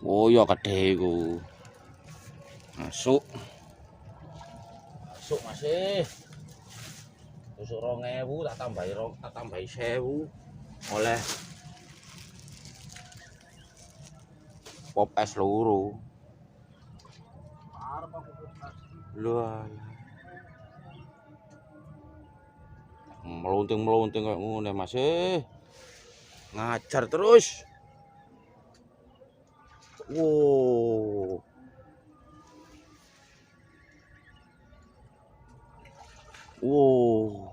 Oh ya gede iku. Masuk. Masuk masih. Tusuk 2000 tak tambahi 1000 oleh pop es loro. Lho melunting kayak ngono masih. Ngajar terus. Wow. Wow.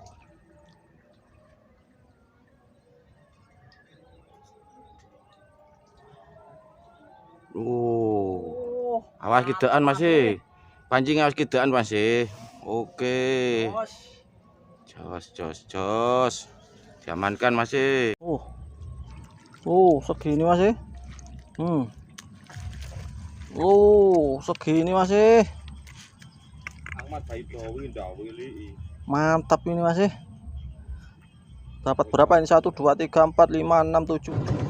Oh. Awas kidean masih. Pancing awas kidean masih. Oke. Jos. Diamankan masih. Segini masih. Segini masih. Mantap ini masih. Dapat berapa ini? 1 2 3 4 5 6 7.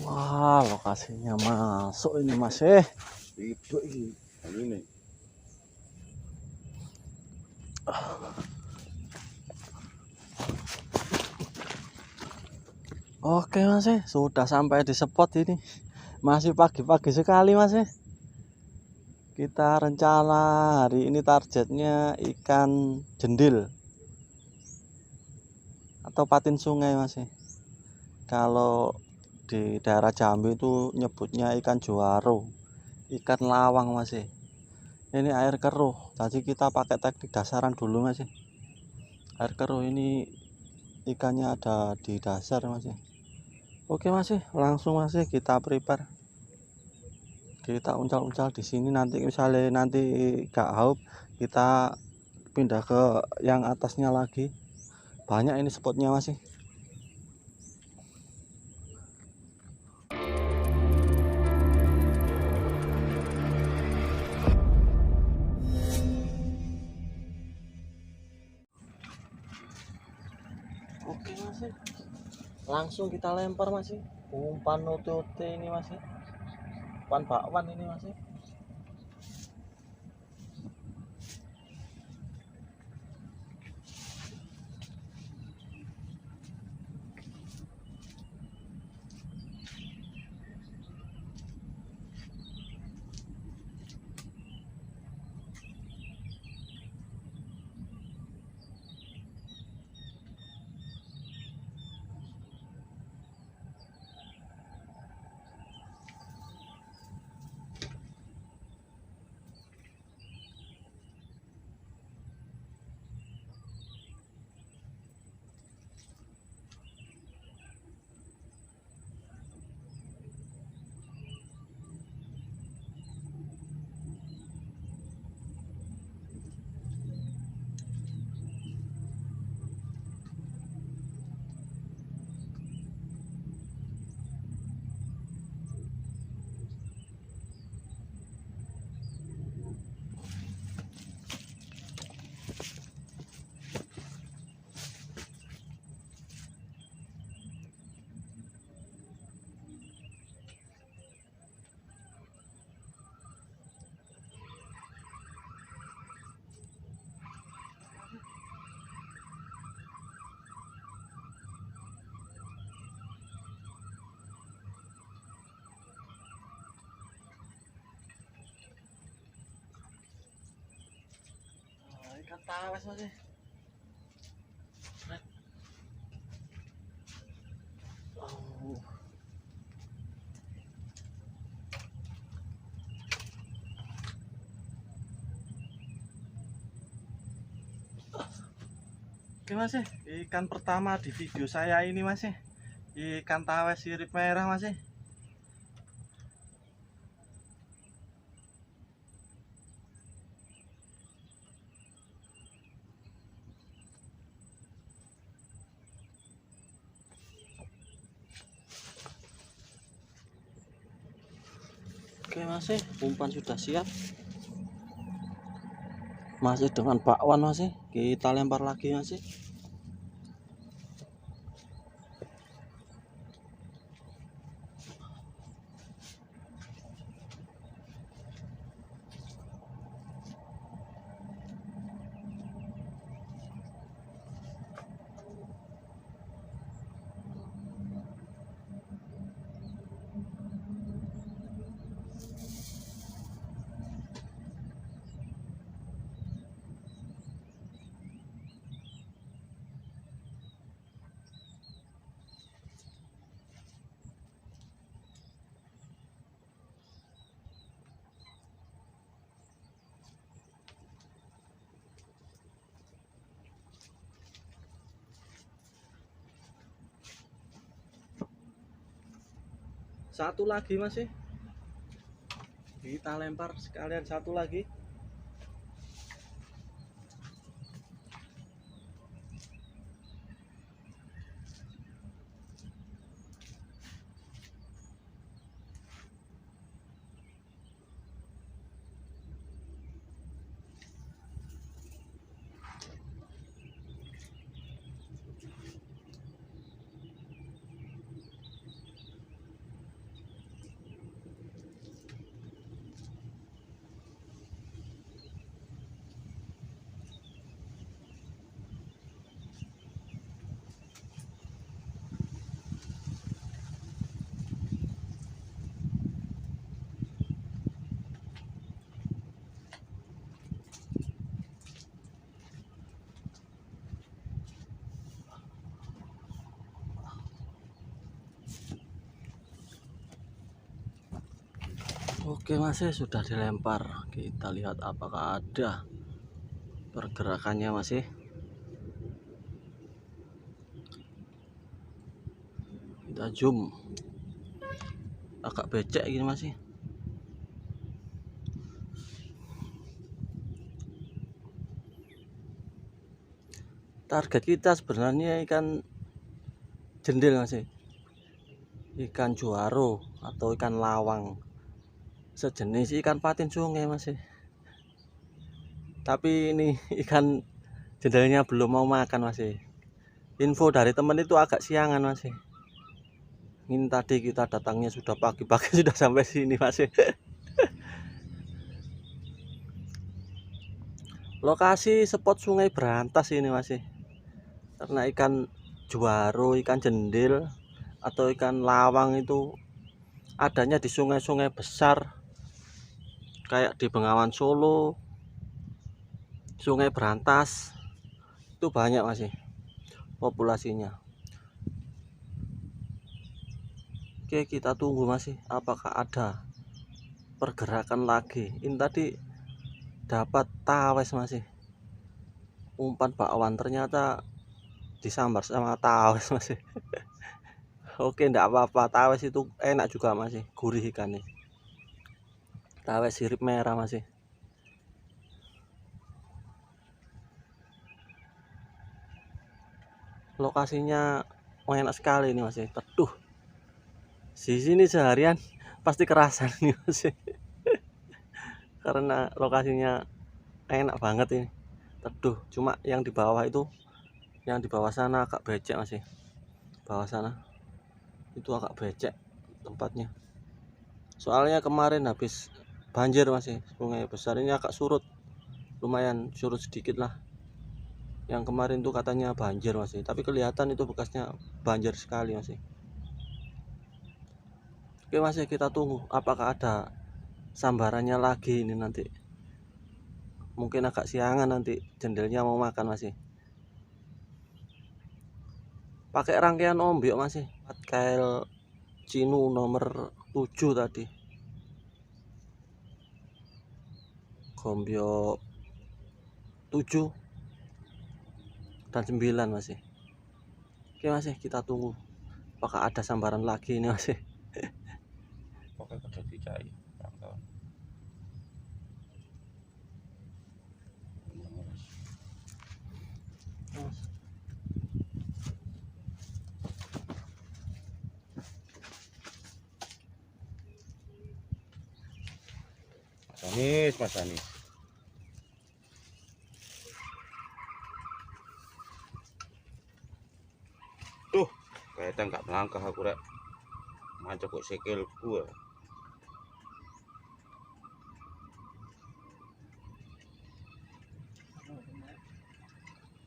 Wah, lokasinya masuk ini masih. Itu ini. Oke masih, sudah sampai di spot ini. Masih pagi-pagi sekali masih. Kita rencana hari ini targetnya ikan jendil atau patin sungai masih. Kalau di daerah Jambi itu nyebutnya ikan juaro, ikan lawang masih. Ini air keruh, jadi kita pakai teknik dasaran dulu masih. air keruh ini ikannya ada di dasar Mas. Oke Mas, langsung Mas kita prepare. Kita uncal-uncal di sini, nanti misalnya nanti gak haup kita pindah ke yang atasnya lagi. Banyak ini spotnya Mas. Oke Mas, langsung kita lempar Mas. Umpan otot ini Mas, umpan bakwan ini Mas. Ikan tawes Mas. Oh. Oke Mas, ikan pertama di video saya ini Mas. Ikan tawes sirip merah Mas. Oke Mas, umpan sudah siap. Masih dengan bakwan Mas, kita lempar lagi Mas. Satu lagi Mas, kita lempar sekalian satu lagi. Oke Mas, sudah dilempar. Kita lihat apakah ada pergerakannya Mas. Kita zoom. Agak becek gini masih. Target kita sebenarnya ikan jendil masih, ikan juaro atau ikan lawang, sejenis ikan patin sungai masih. Tapi ini ikan jendelnya belum mau makan masih. Info dari temen itu agak siangan masih. Ini tadi kita datangnya sudah pagi-pagi sudah sampai sini masih. Lokasi spot Sungai Berantas ini masih. Karena ikan juaro, ikan jendil atau ikan lawang itu adanya di sungai-sungai besar kayak di Bengawan Solo, Sungai Berantas, itu banyak masih populasinya. Oke, kita tunggu masih apakah ada pergerakan lagi. Ini tadi dapat tawes masih, umpan bakwan, ternyata disambar sama tawes masih. Oke, enggak apa-apa, tawes itu enak juga masih, gurih ikannya. Tawes sirip merah masih. Lokasinya enak sekali ini masih, teduh. Di sini seharian pasti kerasan nih masih. Karena lokasinya enak banget ini, teduh. Cuma yang di bawah itu, yang di bawah sana agak becek masih. Bawah sana itu agak becek tempatnya. Soalnya kemarin habis banjir masih, sungai besar ini agak surut, lumayan surut sedikit lah. Yang kemarin tuh katanya banjir masih, tapi kelihatan itu bekasnya banjir sekali masih. Oke masih, kita tunggu apakah ada sambarannya lagi ini nanti. Mungkin agak siangan nanti jendelnya mau makan masih. Pakai rangkaian ombyok masih, kail cinu nomor 7 tadi. Ombyok 7 dan 9 masih. Oke masih, kita tunggu apakah ada sambaran lagi ini masih. Oke, kerja dicai. Mas Anis. Tuh, kayaknya nggak melangkah aku rek. Macam kok sikil gua.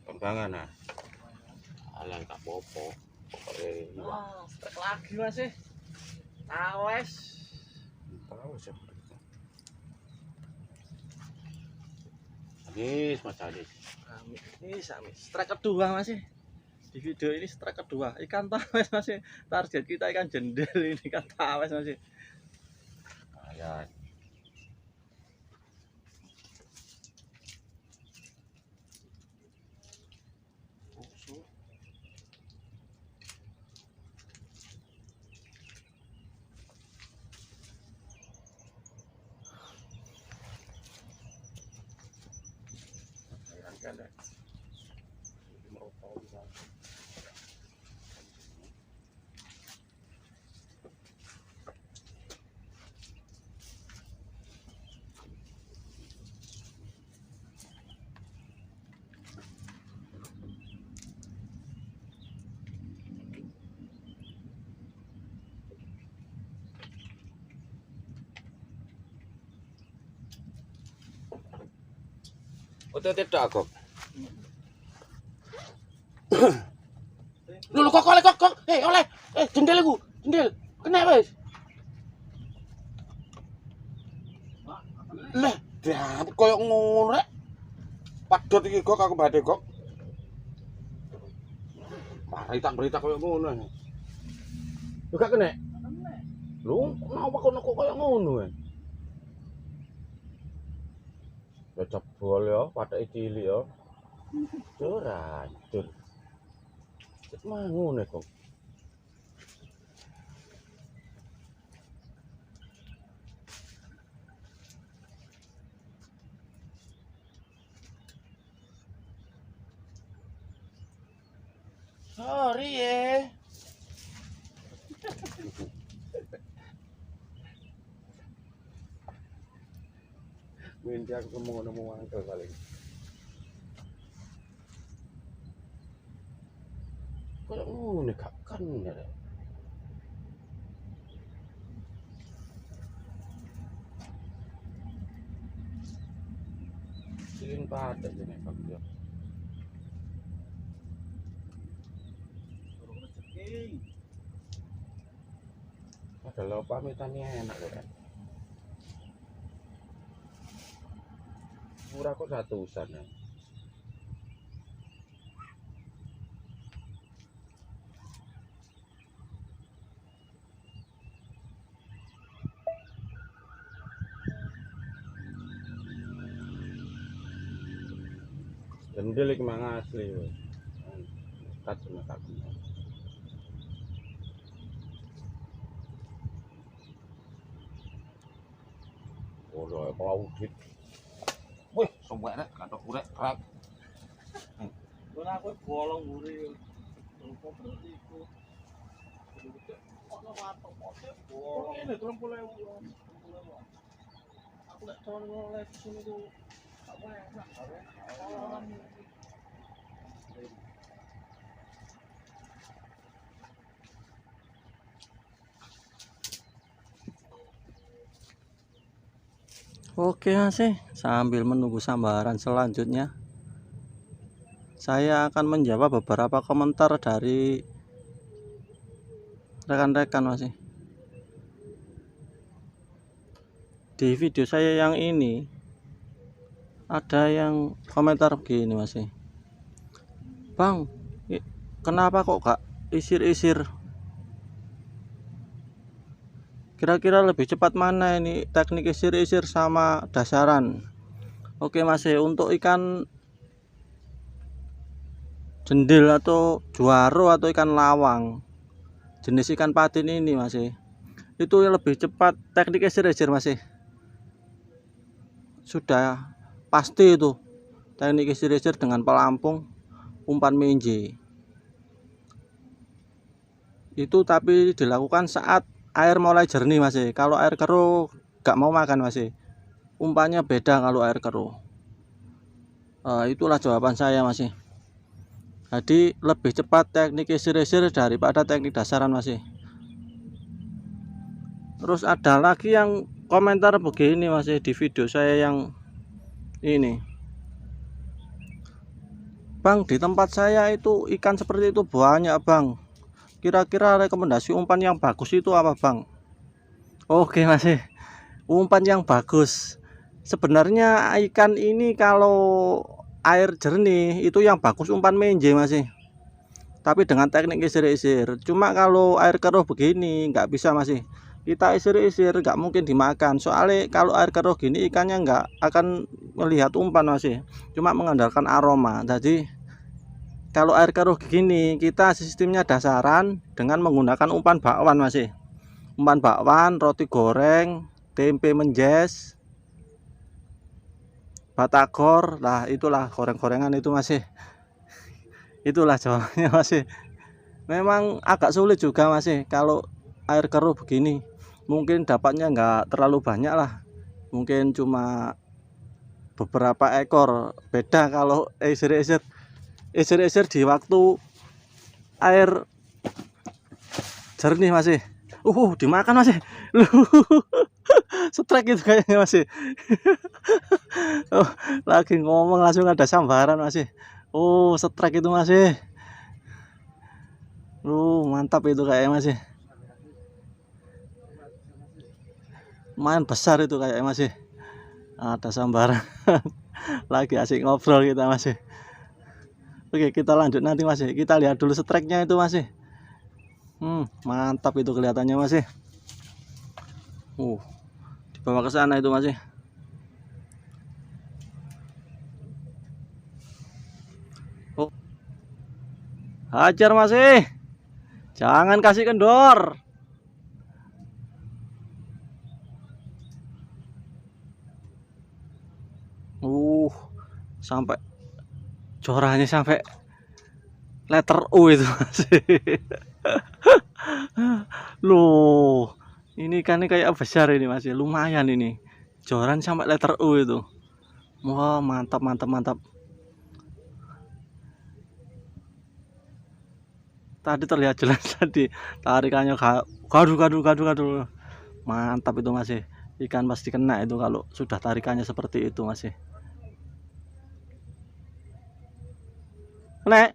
Kembangan nah. Alah tak popo. Strike lagi masih. Tawes. Tahu siapa. Anis, Mas Anis. Ini sami. Strike kedua masih. Di video ini strike kedua. Ikan tawes masih. Target kita ikan jendel, ini ikan tawes masih. Ayat. Otot tidak kok. Lho kok oleh kok. Oleh. Jendel iku. Jendel. Kena wis. Lah, dapet koyo ngono rek. Padot iki kok aku badhe kok. Berita koyo ngono. Lho gak kena. Lho, napa kono kok koyo ngono ya? Ya jebol ya, patake cilik ya. Ora, cur. Cek mangun kok. Sorry ya. Minta aku ngomong angkel paling. Kok ngono gak kan ya. Silin padat ini Pak ya. Kalau pamitannya enak kok. Murah kok 100-an ya. Gendel iki mang asli. Kat sama kaku. Ora audit. Wih, suwek rek katok urek krak. Ora aku bolong mburi. Kok berarti iku. Ono watok kok. Ini 30.000. Aku lek tahun oleh sini ku apa enak bare. Oke masih sambil menunggu sambaran selanjutnya saya akan menjawab beberapa komentar dari rekan-rekan masih. Di video saya yang ini ada yang komentar begini masih. Bang, kenapa kok gak isir-isir? Kira-kira lebih cepat mana ini teknik isir-isir sama dasaran? Oke masih, untuk ikan jendil atau juaro atau ikan lawang jenis ikan patin ini masih, itu yang lebih cepat teknik isir-isir masih. Sudah pasti itu teknik isir-isir dengan pelampung umpan menje itu, tapi dilakukan saat air mulai jernih masih. Kalau air keruh gak mau makan masih, umpannya beda kalau air keruh. Itulah jawaban saya masih. Jadi lebih cepat teknik isir-isir daripada teknik dasaran masih. Terus ada lagi yang komentar begini masih di video saya yang ini. Bang, di tempat saya itu ikan seperti itu banyak bang. Kira-kira rekomendasi umpan yang bagus itu apa bang? Oke masih, umpan yang bagus. Sebenarnya ikan ini kalau air jernih itu yang bagus umpan menje masih. Tapi dengan teknik isir-isir. Cuma kalau air keruh begini nggak bisa masih. Kita isir-isir nggak mungkin dimakan. Soalnya kalau air keruh gini ikannya nggak akan melihat umpan masih. Cuma mengandalkan aroma. Jadi kalau air keruh gini kita sistemnya dasaran dengan menggunakan umpan bakwan masih. Umpan bakwan, roti goreng, tempe menjes, batagor, lah itulah goreng-gorengan itu masih. Itulah jawabannya masih. Memang agak sulit juga masih kalau air keruh begini. Mungkin dapatnya nggak terlalu banyak lah. Mungkin cuma beberapa ekor. Beda kalau isir-isir di waktu air jernih masih. Dimakan masih. Strike itu kayaknya masih. Lagi ngomong langsung ada sambaran masih. Strike itu masih. Mantap itu kayaknya masih. Lumayan besar itu kayaknya masih. Ada sambaran. Lagi asik ngobrol kita masih. Oke, kita lanjut nanti masih. Kita lihat dulu strike-nya itu masih. Mantap itu kelihatannya masih. Dibawa ke sana itu masih. Hajar masih. Jangan kasih kendor. Sampai jorahnya sampai letter U itu masih. Loh, ini kan kayak besar ini masih lumayan ini. Joran sampai letter U itu. Wah, mantap mantap mantap. Tadi terlihat jelas tadi tarikannya gaduh gaduh gaduh gaduh. Mantap itu masih. Ikan pasti kena itu kalau sudah tarikannya seperti itu masih. Nek.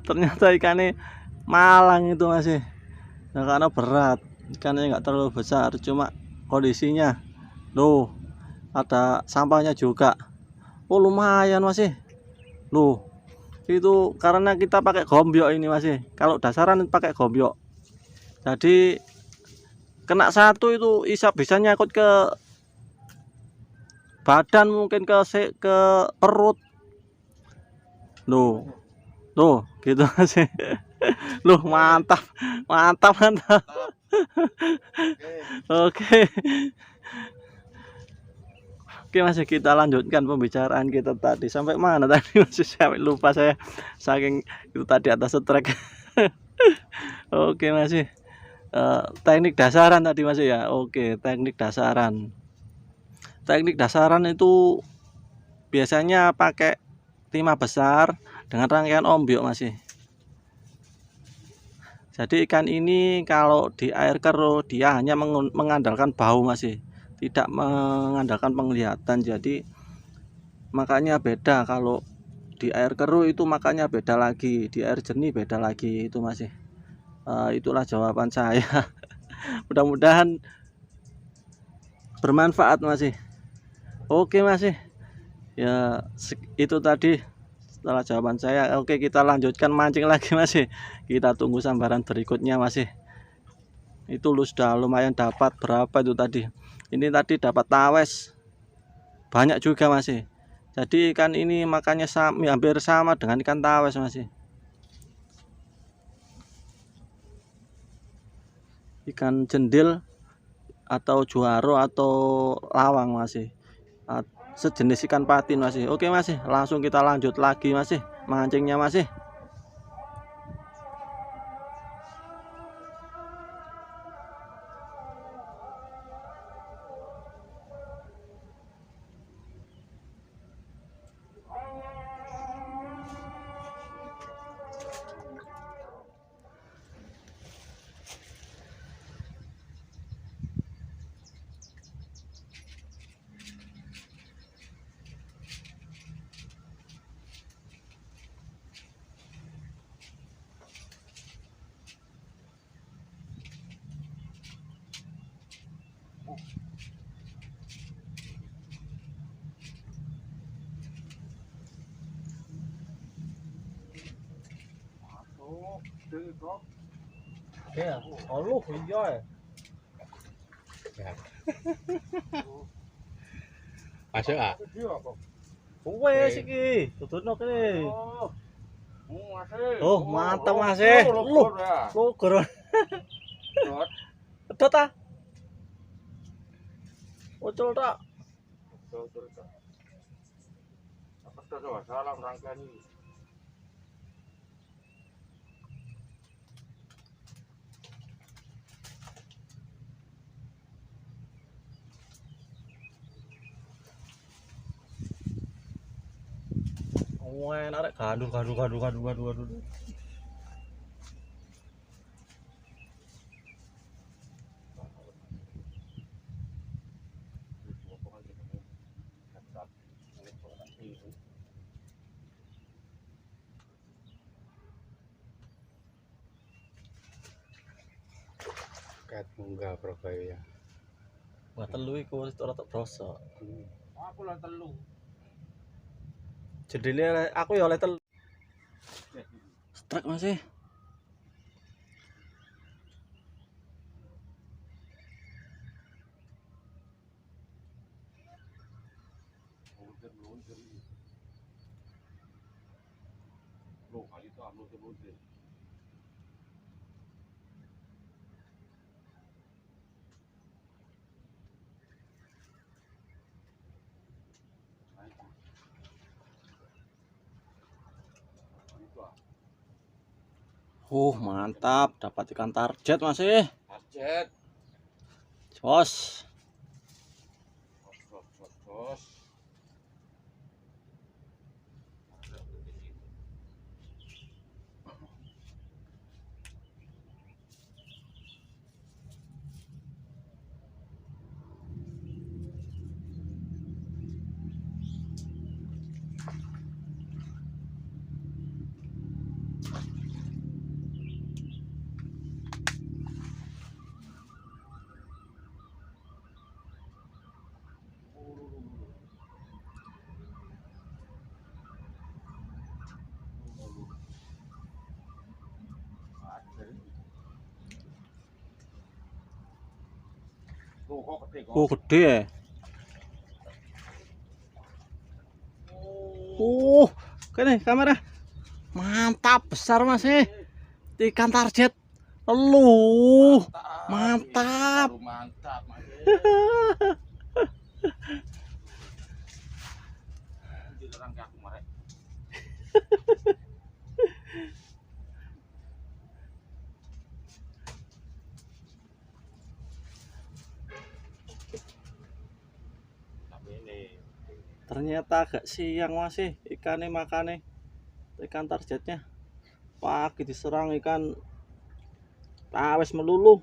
Ternyata ikannya malang itu masih. Nah, karena berat, ikannya nggak terlalu besar, cuma kondisinya, loh, ada sampahnya juga. Oh lumayan masih, loh, itu karena kita pakai gombyok ini masih. Kalau dasaran pakai gombyok, jadi kena satu itu bisa nyangkut ke badan, mungkin ke perut, loh, loh, gitu masih. Loh mantap, mantap mantap. Oke. Oke masih kita lanjutkan pembicaraan kita tadi. Sampai mana tadi masih sampai lupa saya. Saking itu tadi atas trek. Oke masih teknik dasaran tadi masih ya. Oke, teknik dasaran. Teknik dasaran itu biasanya pakai timah besar dengan rangkaian ombyok masih. Jadi ikan ini kalau di air keruh dia hanya mengandalkan bau masih, tidak mengandalkan penglihatan. Jadi makanya beda kalau di air keruh itu makanya beda lagi, di air jernih beda lagi itu masih. Itulah jawaban saya. Mudah-mudahan bermanfaat masih. Oke masih. Ya itu tadi setelah jawaban saya. Oke kita lanjutkan mancing lagi masih. Kita tunggu sambaran berikutnya masih. Itu lu sudah lumayan dapat berapa itu tadi. Ini tadi dapat tawes banyak juga masih. Jadi ikan ini makanya hampir sama dengan ikan tawes masih. Ikan jendil atau juaro atau lawang masih. Sejenis ikan patin masih. Oke masih, langsung kita lanjut lagi masih mancingnya masih. Ya, Allah iya. Masuk ah. Wes iki, tutupno kene. Masih. Oh, mantap masih. Lu, logor. Pedot ta? Ucul tak? Salam rangkaian ini. Wah, arek gaduh gaduh gaduh gaduh gaduh gaduh. Kat munggah Surabaya. Wah, telu iku wis ora tok broso. Aku lah telu. Jedile aku ya oleh telu. Strike masih. Mantap, dapat ikan target masih. Target. Jos. Jos. Gede ya. Kene kamera. Mantap, besar masih. Ikan target. Mantap. Mantap. Ternyata agak siang masih ikannya makannya. Ikan targetnya pagi diserang ikan tawes melulu.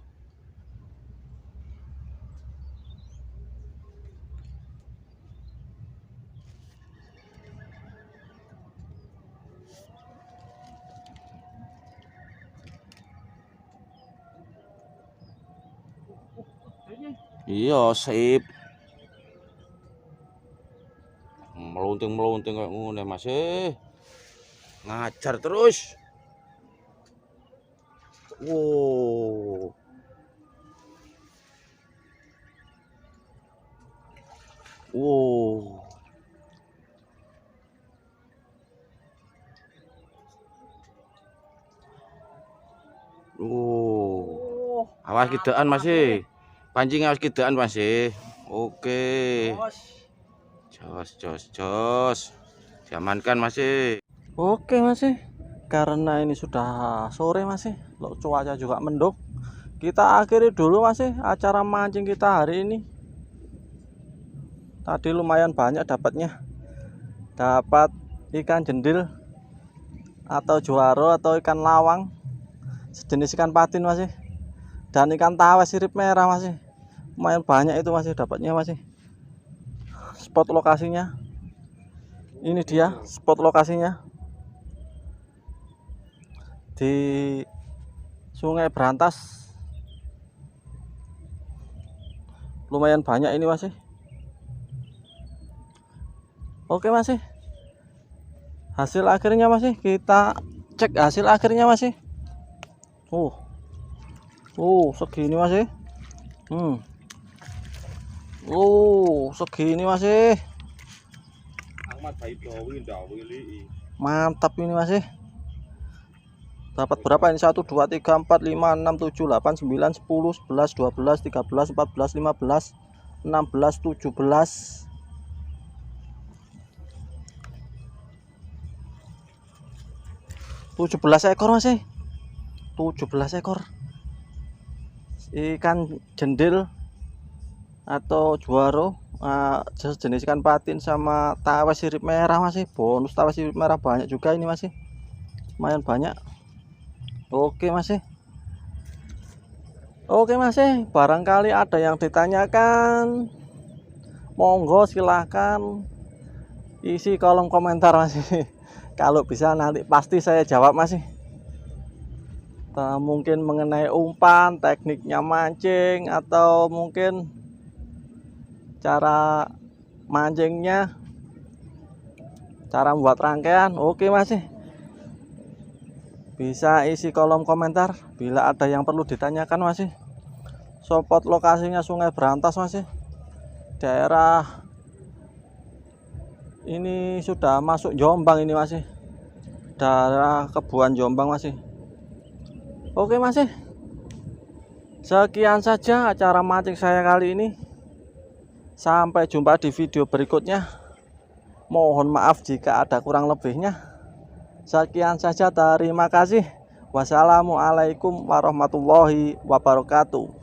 Iya, sip. Melunting kayak ngono masih. Ngajar terus. Wow. Wow. Awas kidean masih. Pancing awas kidean masih. Oke. Jos. Diamankan masih. Oke masih. Karena ini sudah sore masih, cuaca juga mendung. Kita akhiri dulu masih acara mancing kita hari ini. Tadi lumayan banyak dapatnya. Dapat ikan jendil atau juaro atau ikan lawang, sejenis ikan patin masih. Dan ikan tawes sirip merah masih. Lumayan banyak itu masih dapatnya masih. Spot lokasinya. Ini dia spot lokasinya. Di Sungai Berantas. Lumayan banyak ini masih. Oke masih. Hasil akhirnya masih kita cek hasil akhirnya masih. Segini masih. Segini masih. Mantap ini masih. Dapat berapa ini? 1 2 3 4 5 6 7 8 9 10 11 12 13 14 15 16 17 17 ekor masih. 17 ekor ikan jendil atau juaro, jenis ikan patin sama tawes sirip merah masih. Bonus tawes sirip merah banyak juga ini masih, lumayan banyak. Oke masih. Barangkali ada yang ditanyakan, monggo silahkan isi kolom komentar masih. Kalau bisa nanti pasti saya jawab masih. Mungkin mengenai umpan, tekniknya mancing, atau mungkin cara mancingnya, cara membuat rangkaian. Oke masih, bisa isi kolom komentar bila ada yang perlu ditanyakan masih. Spot lokasinya Sungai Berantas masih, daerah ini sudah masuk Jombang ini masih, daerah Kebuan Jombang masih. Oke masih, sekian saja acara mancing saya kali ini. Sampai jumpa di video berikutnya. Mohon maaf jika ada kurang lebihnya. Sekian saja, terima kasih. Wassalamualaikum warahmatullahi wabarakatuh.